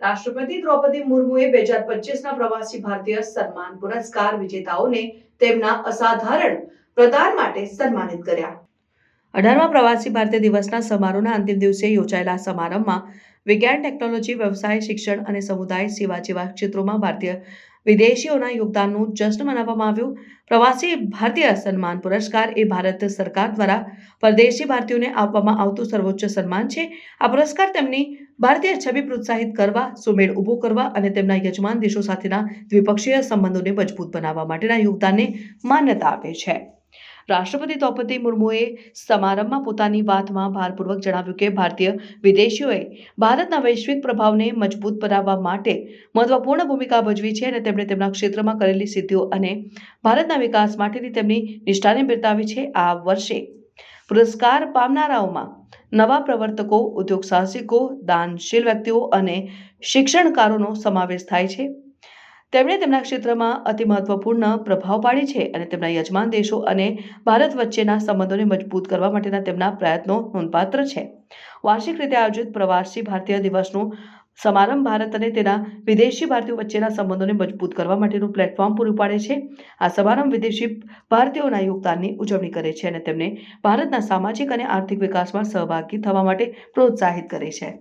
રાષ્ટ્રપતિ દ્રૌપદી મુર્મુએ 2025ના પ્રવાસી ભારતીય સન્માન પુરસ્કાર વિજેતાઓને તેમના અસાધારણ પ્રદાન માટે સન્માનિત કર્યા। 18મા પ્રવાસી ભારતીય દિવસના સમારોહના અંતિમ દિવસે યોજાયેલા સમારંભમાં વિજ્ઞાન, ટેકનોલોજી, વ્યવસાય, શિક્ષણ અને સમુદાય સેવા જેવા ક્ષેત્રોમાં ભારતીય વિદેશીઓના યોગદાનનું જશ્ન મનાવવામાં આવ્યું। પ્રવાસી ભારતીય સન્માન પુરસ્કાર એ ભારત સરકાર દ્વારા પરદેશી ભારતીયોને આપવામાં આવતું સર્વોચ્ચ સન્માન છે। આ પુરસ્કાર તેમની ભારતીય છબી પ્રોત્સાહિત કરવા, સુમેળ ઊભો કરવા અને તેમના યજમાન દેશો સાથેના દ્વિપક્ષીય સંબંધોને મજબૂત બનાવવા માટેના યોગદાનને માન્યતા આપે છે। રાષ્ટ્રપતિ દ્રૌપદી મુર્મુએ સમારંભમાં પોતાની વાતમાં ભારપૂર્વક જણાવ્યું કે ભારતીય વિદેશીઓએ ભારતના વૈશ્વિક પ્રભાવને મજબૂત બનાવવા માટે મહત્વપૂર્ણ ભૂમિકા ભજવી છે અને તેમણે તેમના ક્ષેત્રમાં કરેલી સિદ્ધિઓ અને ભારતના વિકાસ માટેની તેમની નિષ્ઠાને બિરદાવી છે। આ વર્ષે પુરસ્કાર પામનારાઓમાં નવા પ્રવર્તકો, ઉદ્યોગ સાહસિકો, દાનશીલ વ્યક્તિઓ અને શિક્ષણકારોનો સમાવેશ થાય છે। તેમણે તેમના ક્ષેત્રમાં અતિ મહત્વપૂર્ણ પ્રભાવ પાડી છે અને તેમના યજમાન દેશો અને ભારત વચ્ચેના સંબંધોને મજબૂત કરવા માટેના તેમના પ્રયત્નો નોંધપાત્ર છે। વાર્ષિક રીતે આયોજિત પ્રવાસી ભારતીય દિવસનું સમારંભ ભારત અને તેના વિદેશી ભારતીયો વચ્ચેના સંબંધોને મજબૂત કરવા માટેનું પ્લેટફોર્મ પૂરું પાડે છે। આ સમારંભ વિદેશી ભારતીયોના યોગદાનની ઉજવણી કરે છે અને તેમને ભારતના સામાજિક અને આર્થિક વિકાસમાં સહભાગી થવા માટે પ્રોત્સાહિત કરે છે।